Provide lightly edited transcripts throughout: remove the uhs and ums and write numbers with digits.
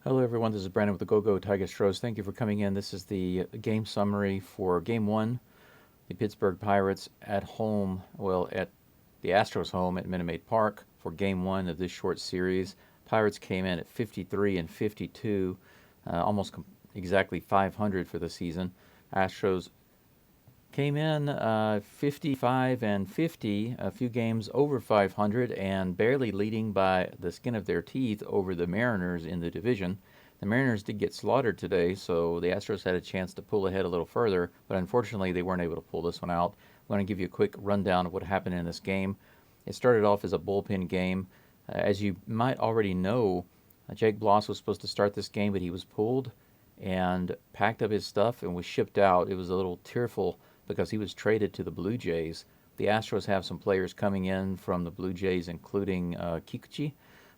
Hello, everyone. This is Brandon with the Go Tiger Astros. Thank you for coming in. This is the game summary for Game 1. The Pittsburgh Pirates at home, at the Astros home at Minute Maid Park for Game 1 of this short series. Pirates came in at 53 and 52, almost exactly 500 for the season. Astros came in 55 and 50, a few games over 500, and barely leading by the skin of their teeth over the Mariners in the division. The Mariners did get slaughtered today, so the Astros had a chance to pull ahead a little further, but unfortunately they weren't able to pull this one out. I'm going to give you a quick rundown of what happened in this game. It started off as a bullpen game. As you might already know, Jake Bloss was supposed to start this game, but he was pulled and packed up his stuff and was shipped out. It was a little tearful because he was traded to the Blue Jays. The Astros have some players coming in from the Blue Jays, including Kikuchi,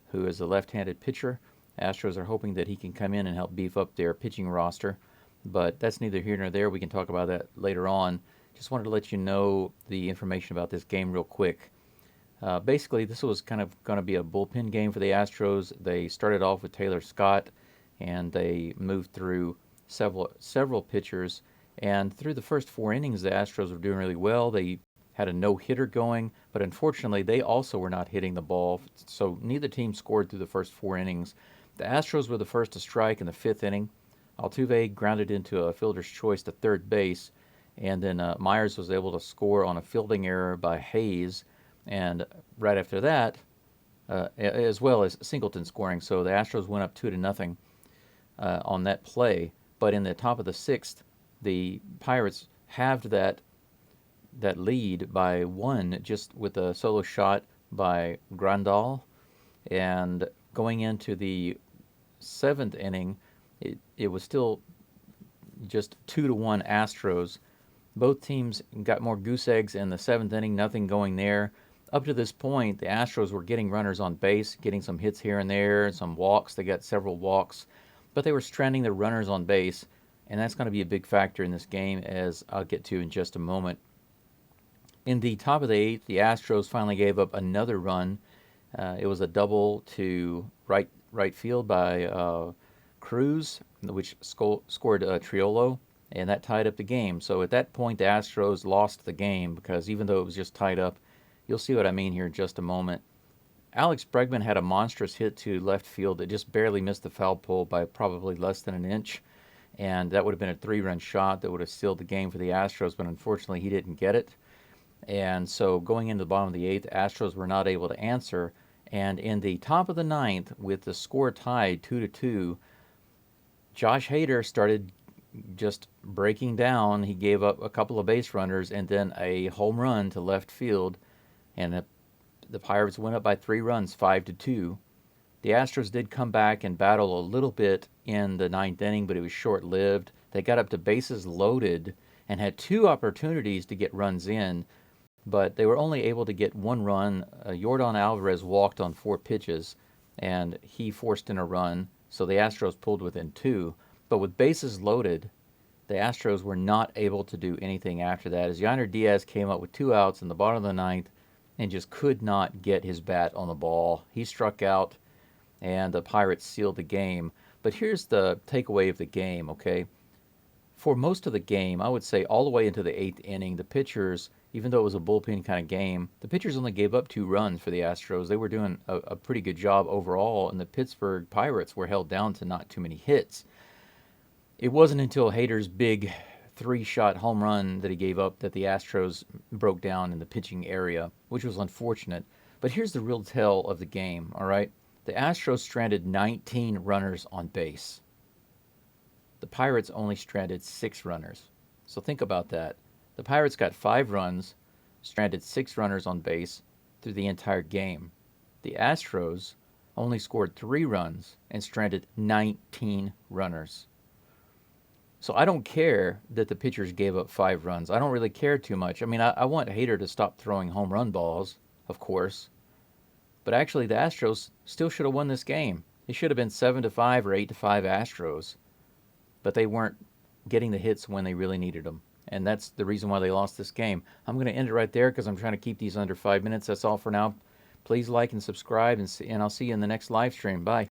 who is a left-handed pitcher. Astros are hoping that he can come in and help beef up their pitching roster, but that's neither here nor there. We can talk about that later on. Just wanted to let you know the information about this game real quick. Basically, this was kind of going to be a bullpen game for the Astros. They started off with Taylor Scott, and they moved through several pitchers. And through the first 4 innings, the Astros were doing really well. They had a no-hitter going, but unfortunately, they also were not hitting the ball. So neither team scored through the first 4 innings. The Astros were the first to strike in the 5th inning. Altuve grounded into a fielder's choice to third base, and then Myers was able to score on a fielding error by Hayes. And right after that, as well as Singleton scoring, so the Astros went up 2-0 on that play. But in the top of the 6th, the Pirates halved that lead by 1 just with a solo shot by Grandal. And going into the 7th inning, it was still just 2-1 Astros. Both teams got more goose eggs in the 7th inning, nothing going there. Up to this point, the Astros were getting runners on base, getting some hits here and there, some walks. They got several walks, but they were stranding their runners on base, and that's going to be a big factor in this game, as I'll get to in just a moment. In the top of the 8th, the Astros finally gave up another run. It was a double to right field by Cruz, which scored Triolo, and that tied up the game. So at that point, the Astros lost the game because even though it was just tied up, you'll see what I mean here in just a moment. Alex Bregman had a monstrous hit to left field that just barely missed the foul pole by probably less than an inch, and that would have been a 3-run shot that would have sealed the game for the Astros, but unfortunately he didn't get it. And so going into the bottom of the 8th, Astros were not able to answer, and in the top of the 9th, with the score tied 2-2, Josh Hader started just breaking down. He gave up a couple of base runners and then a home run to left field, and the Pirates went up by 3 runs, 5-2. The Astros did come back and battle a little bit in the 9th inning, but it was short-lived. They got up to bases loaded and had 2 opportunities to get runs in, but they were only able to get 1 run. Yordan Alvarez walked on 4 pitches, and he forced in a run, so the Astros pulled within 2. But with bases loaded, the Astros were not able to do anything after that, as Yainer Diaz came up with 2 outs in the bottom of the 9th and just could not get his bat on the ball. He struck out, and the Pirates sealed the game. But here's the takeaway of the game, okay? For most of the game, I would say all the way into the 8th inning, the pitchers, even though it was a bullpen kind of game, the pitchers only gave up 2 runs for the Astros. They were doing a pretty good job overall, and the Pittsburgh Pirates were held down to not too many hits. It wasn't until Hader's big 3-shot home run that he gave up that the Astros broke down in the pitching area, which was unfortunate. But here's the real tell of the game, all right? The Astros stranded 19 runners on base. The Pirates only stranded 6 runners. So think about that. The Pirates got 5 runs, stranded 6 runners on base through the entire game. The Astros only scored 3 runs and stranded 19 runners. So I don't care that the pitchers gave up 5 runs. I don't really care too much. I mean, I want Hader to stop throwing home run balls, of course. But actually, the Astros still should have won this game. It should have been 7-5 or 8-5 Astros. But they weren't getting the hits when they really needed them. And that's the reason why they lost this game. I'm going to end it right there because I'm trying to keep these under 5 minutes. That's all for now. Please like and subscribe, and I'll see you in the next live stream. Bye.